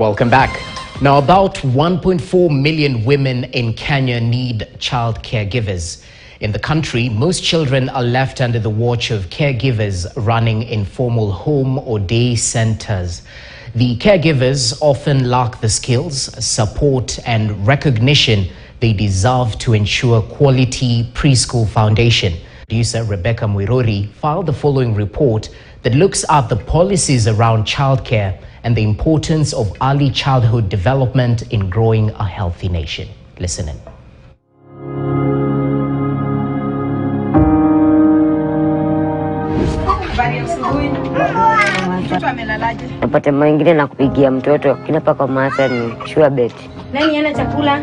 Welcome back. Now, about 1.4 million women in Kenya need child caregivers. In the country, most children are left under the watch of caregivers running informal home or day centers. The caregivers often lack the skills, support, and recognition they deserve to ensure quality preschool foundation. Producer Rebecca Mwirori filed the following report that looks at the policies around childcare and the importance of early childhood development in growing a healthy nation. Listen in. Napata mwingine na kupigia mtoto kinapa kwa maasa ni sure bet. Nani ana chakula?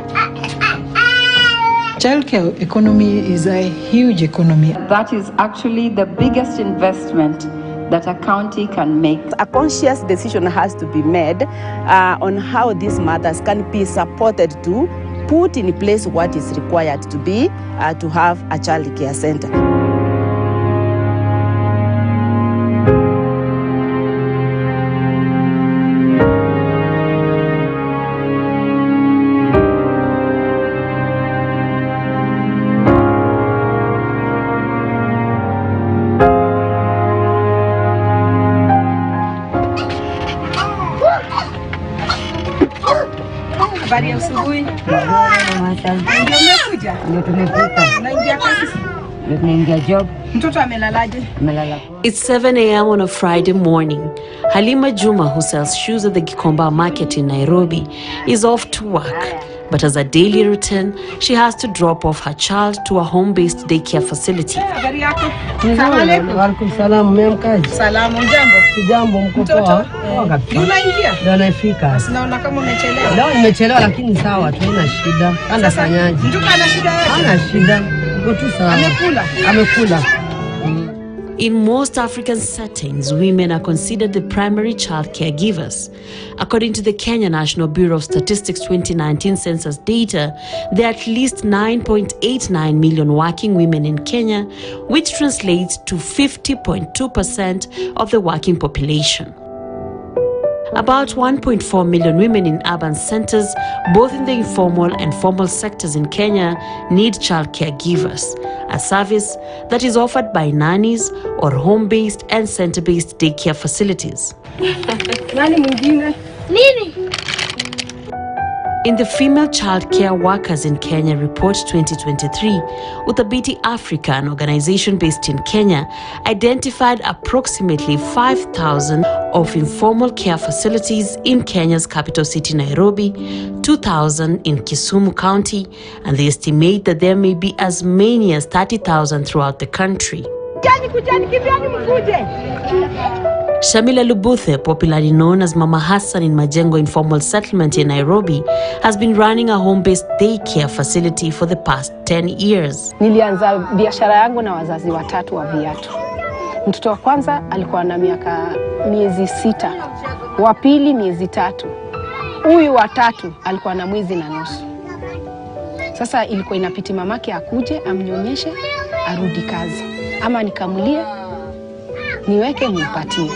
Childcare economy is a huge economy. That is actually the biggest investment that a county can make. A conscious decision has to be made on how these mothers can be supported to put in place what is required to be to have a child care center. It's 7 a.m. on a Friday morning. Halima Juma, who sells shoes at the Gikomba market in Nairobi, is off to work. But as a daily routine, she has to drop off her child to a home-based daycare facility. In most African settings, women are considered the primary child caregivers. According to the Kenya National Bureau of Statistics 2019 census data, there are at least 9.89 million working women in Kenya, which translates to 50.2% of the working population. About 1.4 million women in urban centers, both in the informal and formal sectors in Kenya, need child caregivers, a service that is offered by nannies or home-based and center-based daycare facilities. In the Female Child Care Workers in Kenya Report 2023, Uthabiti Africa, an organization based in Kenya, identified approximately 5,000 of informal care facilities in Kenya's capital city, Nairobi, 2,000 in Kisumu County, and they estimate that there may be as many as 30,000 throughout the country. Shamila Lubuthe, popularly known as Mama Hassan in Majengo Informal Settlement in Nairobi, has been running a home-based daycare facility for the past 10 years. Nilianza biashara yangu na wazazi watatu wa viatu. Mtoto wa kwanza alikuwa na miezi 6, wa pili miezi 3. Huyu wa tatu alikuwa na mwezi na nusu. Sasa ilikuwa inapiti mamake akuje amnyonyeshe arudi kazi, ama nikamulie niweke nimpatie.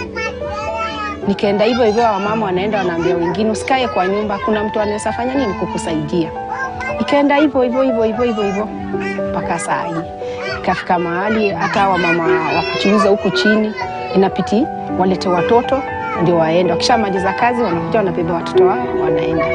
Nikaenda hivyo hivyo, wa mama wanaenda wanaambia wengine usikae kwa nyumba, kuna mtu anaweza fanya nini kukusaidia. Nikaenda hivyo mpaka saa hii. Ikafika mahali hata wa mama wa kuchuuza huku chini inapiti walete watoto ndio waende. Wakishamaliza kazi wanakuja wanabeba watoto wao wanaenda.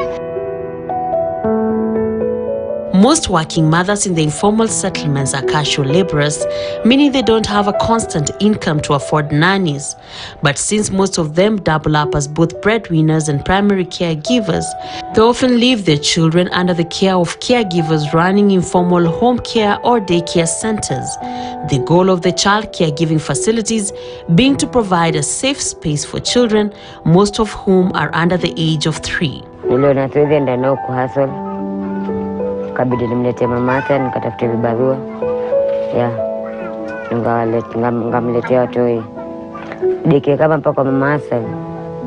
Most working mothers in the informal settlements are casual laborers, meaning they don't have a constant income to afford nannies. But since most of them double up as both breadwinners and primary caregivers, they often leave their children under the care of caregivers running informal home care or daycare centers. The goal of the child caregiving facilities being to provide a safe space for children, most of whom are under the age of 3. Kabidi nimlete mamake nikatafute vibarua ngamletea watoi deke kama mpaka mamasa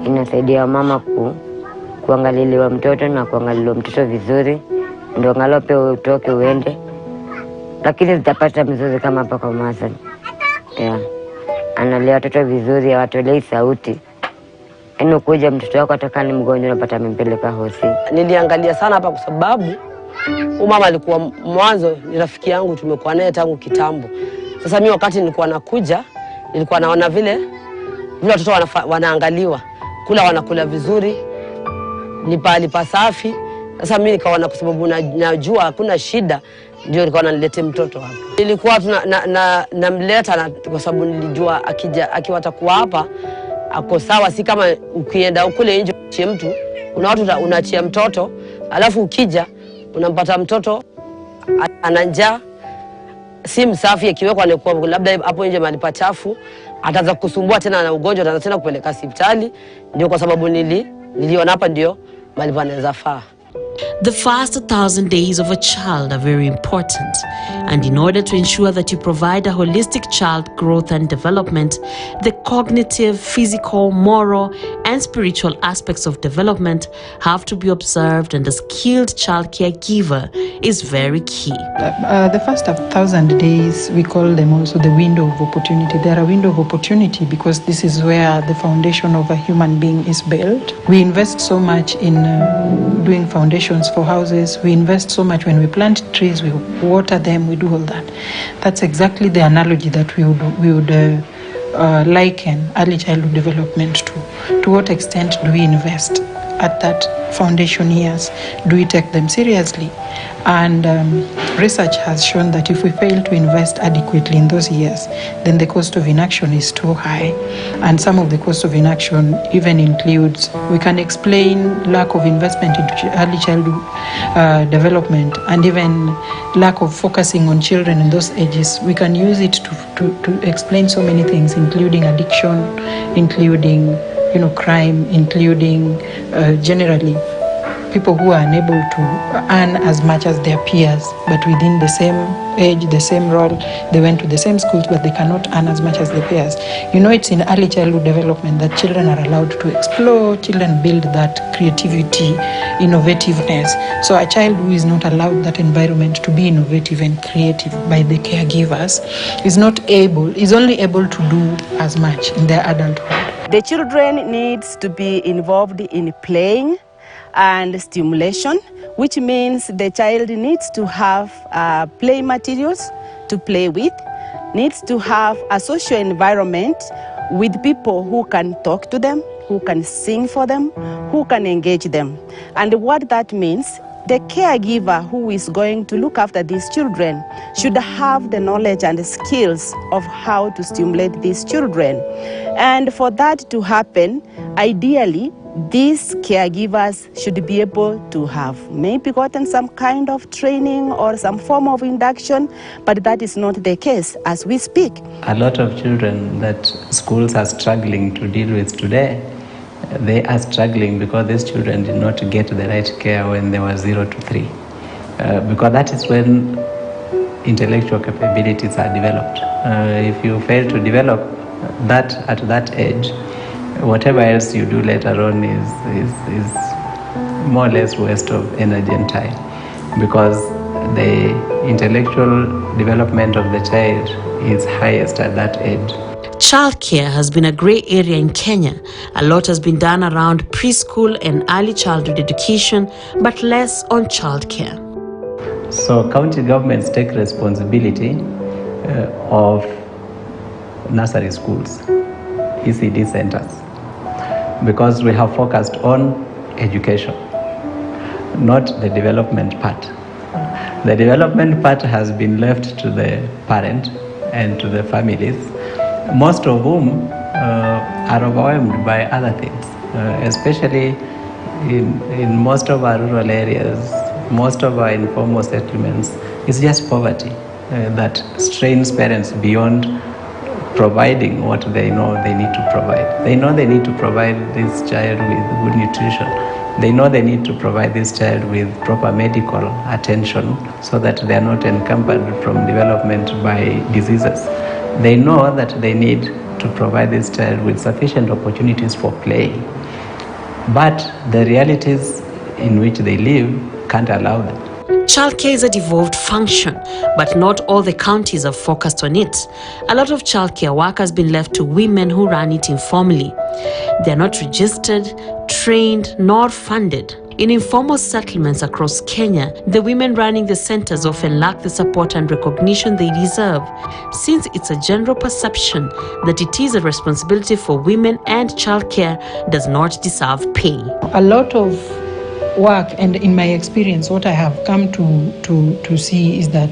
inasaidia mama kuangaliliwa mtoto na kuangaliliwa mtoto vizuri ndio ngalope utoke uende, lakini zitapata mzuzi kama mpaka mamasa analea watoto vizuri, hawatolei sauti Yaani kuja mtoto wako ataka ni mgonjwa unapata amempeleka hosi. Niliangalia sana hapa kwa sababu mama alikuwa mwanzo ni rafiki yangu, tumekuwa naye tangu kitambo. Sasa mimi wakati nilikuwa nakuja, nilikuwa naona vile watoto wanaangaliwa, kula wanakula vizuri, ni pahali pasafi. Sasa mimi nikaona kwa sababu najua hakuna shida, ndio nilikuwa nalete mtoto hapa. Nilikuwa namleta kwa sababu nilijua akiwa atakuwa hapa ako sawa, si kama ukienda ukule nje uchie mtu, kuna watu unaachia mtoto, alafu ukija unampata mtoto ana njaa, si msafi, akiwekwa labda hapo nje mahali pachafu, ataanza kusumbua tena na ugonjwa, ataanza tena kupeleka hospitali. Ndio kwa sababu niliona hapa ndio mahali panaweza faa. The first 1,000 days of a child are very important, and in order to ensure that you provide a holistic child growth and development, the cognitive, physical, moral, and spiritual aspects of development have to be observed, and a skilled childcare giver is very key. The first 1,000 days, we call them also the window of opportunity. They are a window of opportunity because this is where the foundation of a human being is built. We invest so much in doing foundations for houses. We invest so much when we plant trees, we water them, we do all that. That's exactly the analogy that we would liken early childhood development to. To what extent do we invest at that foundation years? Do we take them seriously? And research has shown that if we fail to invest adequately in those years, then the cost of inaction is too high. And some of the cost of inaction even includes, we can explain lack of investment into early childhood development, and even lack of focusing on children in those ages. We can use it to explain so many things, including addiction, including crime, including generally people who are unable to earn as much as their peers, but within the same age, the same role, they went to the same schools, but they cannot earn as much as their peers. It's in early childhood development that children are allowed to explore, children build that creativity, innovativeness. So a child who is not allowed that environment to be innovative and creative by the caregivers is only able to do as much in their adulthood. The children needs to be involved in playing and stimulation, which means the child needs to have play materials to play with, needs to have a social environment with people who can talk to them, who can sing for them, who can engage them. And what that means, the caregiver who is going to look after these children should have the knowledge and the skills of how to stimulate these children. And for that to happen, ideally, these caregivers should be able to have maybe gotten some kind of training or some form of induction, but that is not the case as we speak. A lot of children that schools are struggling to deal with today, they are struggling because these children did not get the right care when they were 0 to 3. Because that is when intellectual capabilities are developed. If you fail to develop that at that age, whatever else you do later on is more or less waste of energy and time, because the intellectual development of the child is highest at that age. Childcare has been a grey area in Kenya. A lot has been done around preschool and early childhood education, but less on childcare. So county governments take responsibility of nursery schools, ECD centers, because we have focused on education, not the development part. The development part has been left to the parent and to the families, most of whom are overwhelmed by other things, especially in most of our rural areas, most of our informal settlements. It's just poverty that strains parents beyond providing what they know they need to provide. They know they need to provide this child with good nutrition. They know they need to provide this child with proper medical attention so that they are not encumbered from development by diseases. They know that they need to provide this child with sufficient opportunities for play. But the realities in which they live can't allow that. Childcare is a devolved function, but not all the counties have focused on it. A lot of childcare work has been left to women who run it informally. They are not registered, trained, nor funded. In informal settlements across Kenya, the women running the centers often lack the support and recognition they deserve, since it's a general perception that it is a responsibility for women and childcare does not deserve pay. A lot of work, and in my experience, what I have come to see is that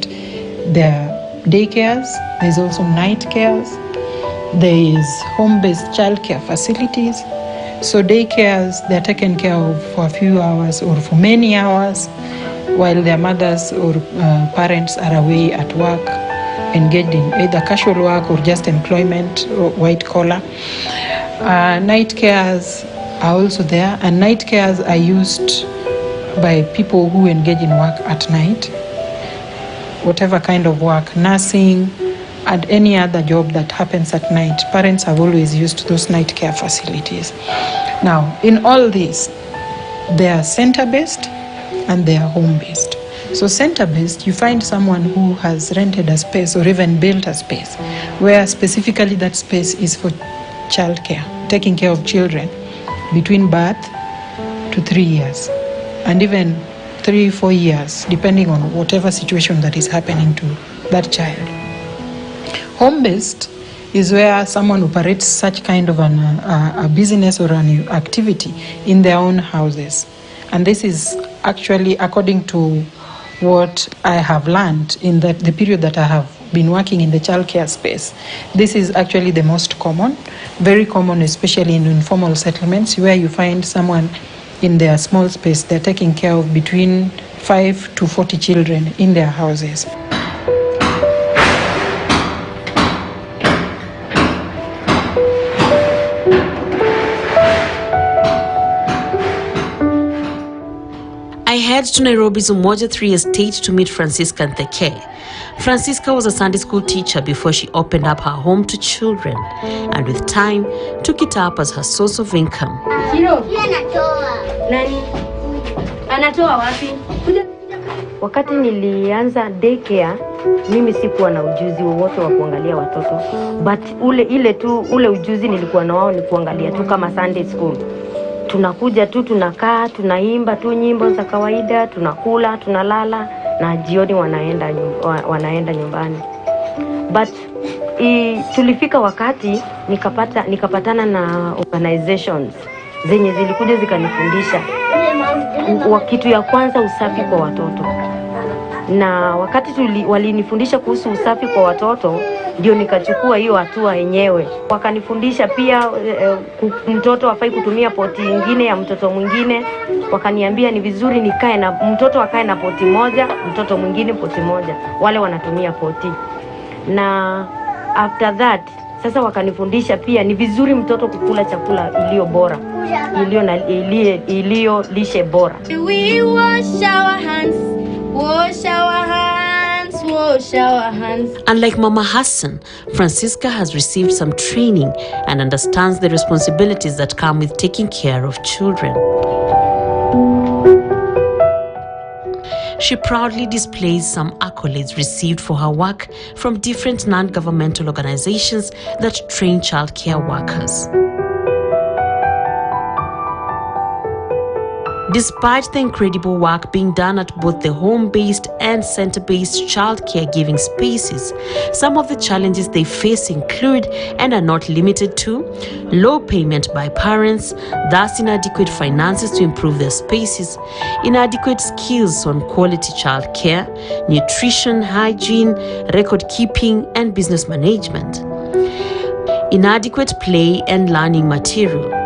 there are daycares, there's also night cares, there is home-based childcare facilities. So daycares, they're taken care of for a few hours or for many hours while their mothers or parents are away at work, engaged in either casual work or just employment or white collar. Night cares are also there, and night cares are used by people who engage in work at night, whatever kind of work, nursing, and any other job that happens at night. Parents have always used those night care facilities. Now, in all this, they are center-based and they are home-based. So center-based, you find someone who has rented a space or even built a space where specifically that space is for childcare, taking care of children between birth to 3 years, and even 3-4 years, depending on whatever situation that is happening to that child. Home-based is where someone operates such kind of a business or an activity in their own houses. And this is actually, according to what I have learned in the period that I have been working in the childcare space, this is actually the most common, very common, especially in informal settlements where you find someone in their small space, they're taking care of between 5 to 40 children in their houses. I head to Nairobi's Umoja 3 estate to meet Francisca Ntheke. Francisca was a Sunday school teacher before she opened up her home to children, and with time, took it up as her source of income. Wakati nilianza daycare, mimi sikuwa na ujuzi wowote wa kuangalia watoto, but ule ujuzi nilikuwa na wao ni kuangalia tu kama Sunday school. Tunakuja tu, tunakaa, tunaimba tu nyimbo za kawaida, tunakula, tunalala, na jioni wanaenda nyumbani. But tulifika wakati nikapatana na organizations zenye zilikuja zikanifundisha kitu ya kwanza, usafi kwa watoto. Na wakati walinifundisha kuhusu usafi kwa watoto, ndio nikachukua hiyo hatua yenyewe. Wakanifundisha pia mtoto hafai kutumia poti nyingine ya mtoto mwingine. Wakaniambia ni vizuri nikae na mtoto akae na poti moja, mtoto mwingine poti moja, wale wanatumia poti. Na after that, sasa wakanifundisha pia ni vizuri mtoto kukula chakula iliyo bora, iliyo lishe bora. We wash our hands, wash our hands, wash our hands. Unlike Mama Hassan, Francisca has received some training and understands the responsibilities that come with taking care of children. She proudly displays some accolades received for her work from different non-governmental organizations that train childcare workers. Despite the incredible work being done at both the home-based and center-based childcare giving spaces, some of the challenges they face include, and are not limited to, low payment by parents, thus inadequate finances to improve their spaces, inadequate skills on quality childcare, nutrition, hygiene, record keeping, and business management, inadequate play and learning material,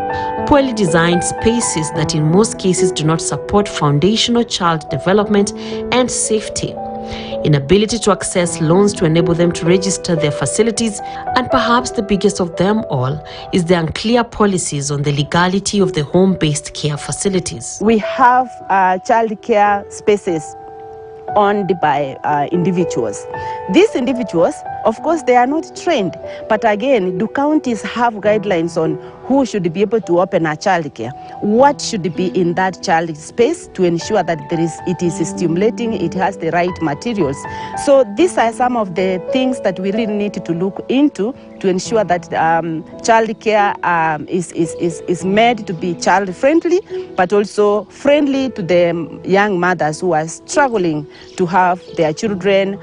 poorly designed spaces that in most cases do not support foundational child development and safety, inability to access loans to enable them to register their facilities, and perhaps the biggest of them all is the unclear policies on the legality of the home-based care facilities. We have child care spaces owned by individuals. These individuals, of course, they are not trained, but again, do counties have guidelines on who should be able to open a childcare, what should be in that child space to ensure that it is stimulating, it has the right materials. So these are some of the things that we really need to look into to ensure that childcare is made to be child-friendly, but also friendly to the young mothers who are struggling to have their children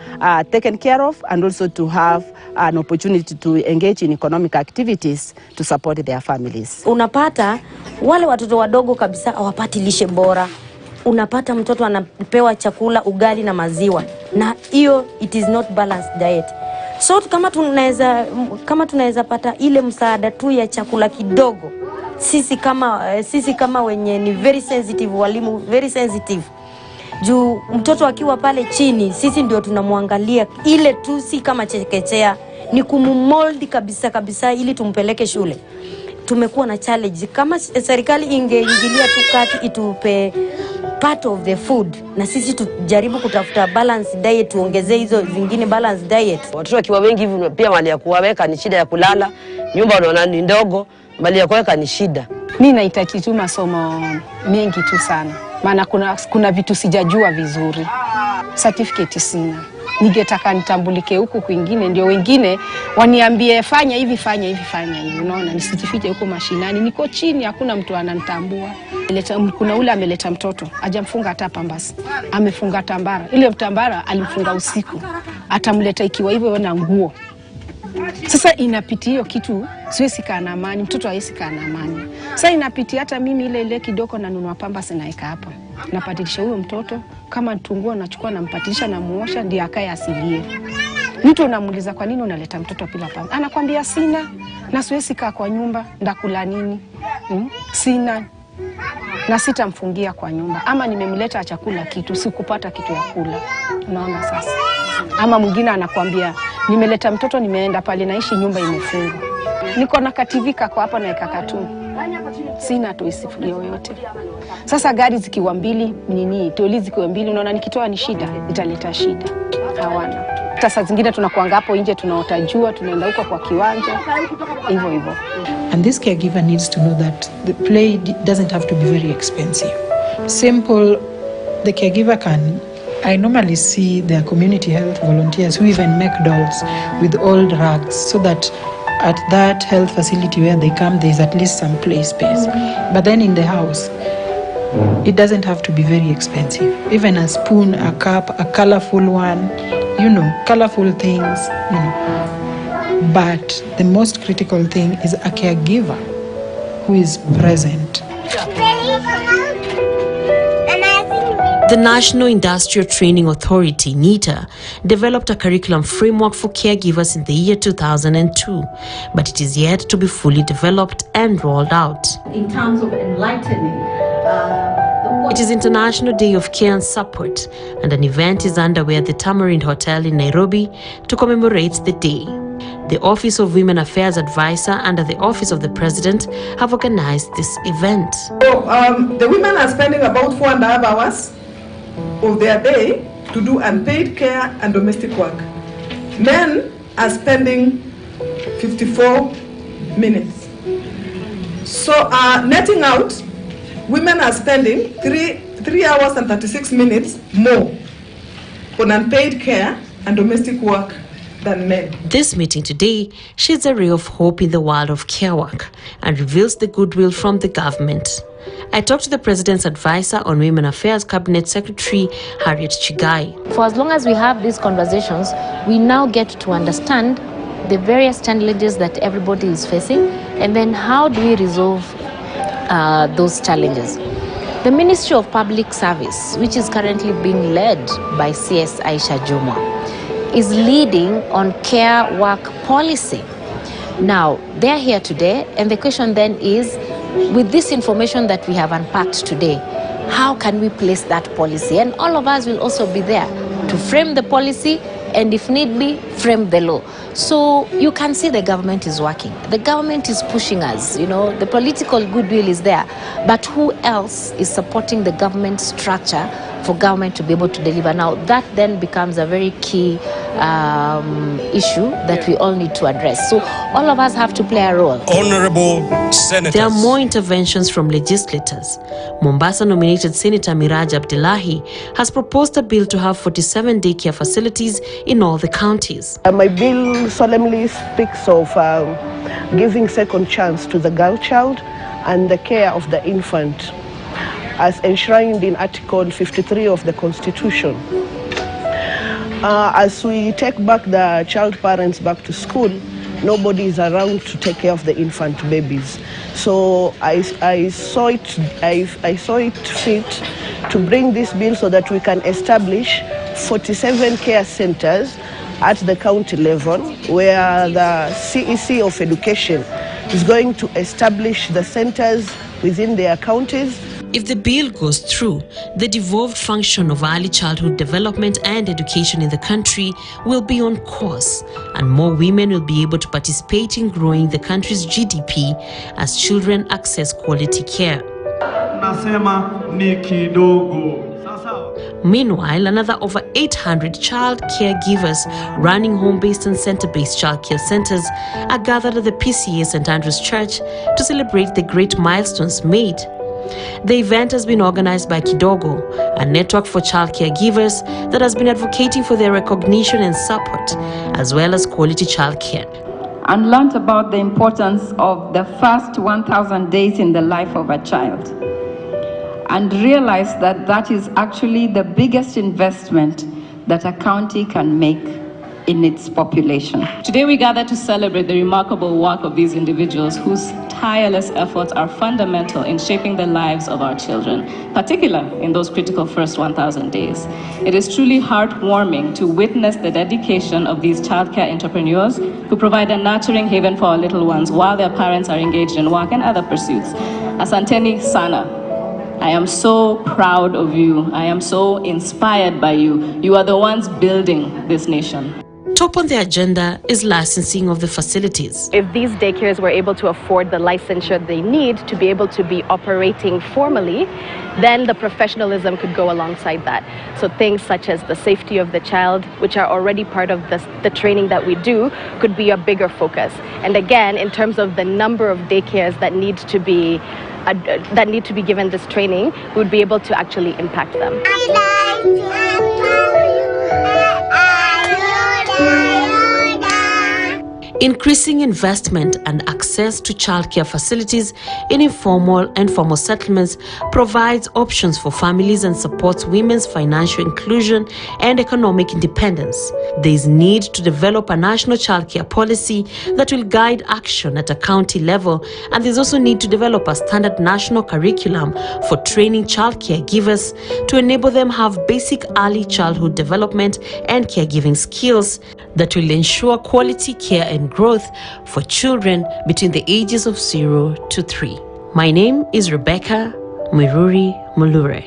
taken care of, and also to have an opportunity to engage in economic activities to support their families. Unapata wale watoto wadogo kabisa hawapati lishe bora. Unapata mtoto anapewa chakula ugali na maziwa, na hiyo it is not balanced diet. So kama tunaweza pata ile msaada tu ya chakula kidogo, sisi kama wenye ni very sensitive, walimu very sensitive, juu mtoto akiwa pale chini sisi ndio tunamwangalia, ile tu si kama chekechea, ni kumumold kabisa ili tumpeleke shule. Tumekuwa na challenge, kama serikali ingeingilia tu kati itupe part of the food, na sisi tujaribu kutafuta balance diet, tuongezee hizo zingine balance diet. Watoto wakiwa wengi hivi pia mali ya kuwaweka ni shida, ya kulala nyumba unaona ni ndogo, mali ya kuweka ni shida. Mimi nahitaji tu masomo mengi tu sana, maana kuna vitu sijajua vizuri. Certificate sina. Ningetaka nitambulike huko kwingine, ndio wengine waniambie fanya hivi. Unaona, nisijifiche huko mashinani, niko chini, hakuna mtu ananitambua. Kuna ule ameleta mtoto, hajamfunga hata pambasi, amefunga tambara. Ile tambara alimfunga usiku, atamleta ikiwa hivyo na nguo. Sasa inapitia hiyo kitu, siwezi kaa na amani, mtoto hawezi kaa na amani. Sasa inapitia hata mimi ile kidogo na nunua pambasi naeka hapa. Napatilisha huyo mtoto, kama tunguo nachukua nampatilisha na muosha ndio akae asilie. Mtu unamuuliza kwa nini unaleta mtoto bila pambasi? Anakuambia sina, na siwezi kaa kwa nyumba, ndakula nini? Sina. Na sitamfungia kwa nyumba. Ama nimemleta chakula kitu, sikupata kitu ya kula. Unaona sasa. Ama mwingine anakuambia nimeleta mtoto, nimeenda pale naishi nyumba imefungwa. Niko na kativika kwa hapa na ikakatu. Sina toisifu yoyote. Sasa gari zikiwa mbili, toli zikiwa mbili, unaona nikitoa ni shida, italeta shida. Hawana. Sasa zingine tunakuanga hapo nje, tunaota jua, tunaenda huko kwa kiwanja. Hivyo. And this caregiver needs to know that the play doesn't have to be very expensive. Simple, the caregiver can. I normally see their community health volunteers who even make dolls with old rags, so that at that health facility where they come, there's at least some play space. But then in the house, it doesn't have to be very expensive. Even a spoon, a cup, a colorful one, colorful things, But the most critical thing is a caregiver who is present. The National Industrial Training Authority, NITA, developed a curriculum framework for caregivers in the year 2002, but it is yet to be fully developed and rolled out. In terms of enlightening, it is International Day of Care and Support, and an event is underway at the Tamarind Hotel in Nairobi to commemorate the day. The Office of Women Affairs Advisor under the Office of the President have organized this event. So, the women are spending about 4.5 hours of their day to do unpaid care and domestic work. Men are spending 54 minutes. So netting out, women are spending 3 hours and 36 minutes more on unpaid care and domestic work than men. This meeting today sheds a ray of hope in the world of care work and reveals the goodwill from the government. I talked to the President's advisor on Women Affairs Cabinet Secretary Harriet Chigai. For as long as we have these conversations, we now get to understand the various challenges that everybody is facing, and then how do we resolve those challenges. The Ministry of Public Service, which is currently being led by CS Aisha Juma, is leading on care work policy. Now, they're here today, and the question then is, with this information that we have unpacked today, how can we place that policy? And all of us will also be there to frame the policy and, if need be, frame the law. So you can see the government is working. The government is pushing us, the political goodwill is there. But who else is supporting the government structure for government to be able to deliver. Now, that then becomes a very key issue that we all need to address. So all of us have to play a role. Honorable Senators. There are more interventions from legislators. Mombasa-nominated Senator Miraj Abdullahi has proposed a bill to have 47 daycare facilities in all the counties. My bill solemnly speaks of giving second chance to the girl child and the care of the infant, as enshrined in Article 53 of the Constitution. As we take back the child parents back to school, nobody is around to take care of the infant babies. So I saw it fit to bring this bill so that we can establish 47 care centers at the county level, where the CEC of Education is going to establish the centers within their counties. If the bill goes through, the devolved function of early childhood development and education in the country will be on course, and more women will be able to participate in growing the country's GDP as children access quality care. Meanwhile, another over 800 child caregivers running home-based and center-based childcare centers are gathered at the PCA St. Andrew's Church to celebrate the great milestones made. The event has been organized by Kidogo, a network for child caregivers that has been advocating for their recognition and support, as well as quality childcare. And learned about the importance of the first 1,000 days in the life of a child, and realized that that is actually the biggest investment that a county can make in its population. Today we gather to celebrate the remarkable work of these individuals whose tireless efforts are fundamental in shaping the lives of our children, particularly in those critical first 1,000 days. It is truly heartwarming to witness the dedication of these childcare entrepreneurs who provide a nurturing haven for our little ones while their parents are engaged in work and other pursuits. Asanteni sana. I am so proud of you. I am so inspired by you. You are the ones building this nation. Top on the agenda is licensing of the facilities. If these daycares were able to afford the licensure they need to be able to be operating formally, then the professionalism could go alongside that. So things such as the safety of the child, which are already part of the training that we do, could be a bigger focus. And again, in terms of the number of daycares that need to be given this training, we would be able to actually impact them. Increasing investment and access to childcare facilities in informal and formal settlements provides options for families and supports women's financial inclusion and economic independence. There is need to develop a national childcare policy that will guide action at a county level, and there's also need to develop a standard national curriculum for training childcare givers to enable them have basic early childhood development and caregiving skills that will ensure quality care and growth for children between the ages of 0 to 3. My name is Rebecca Miruri Mulure.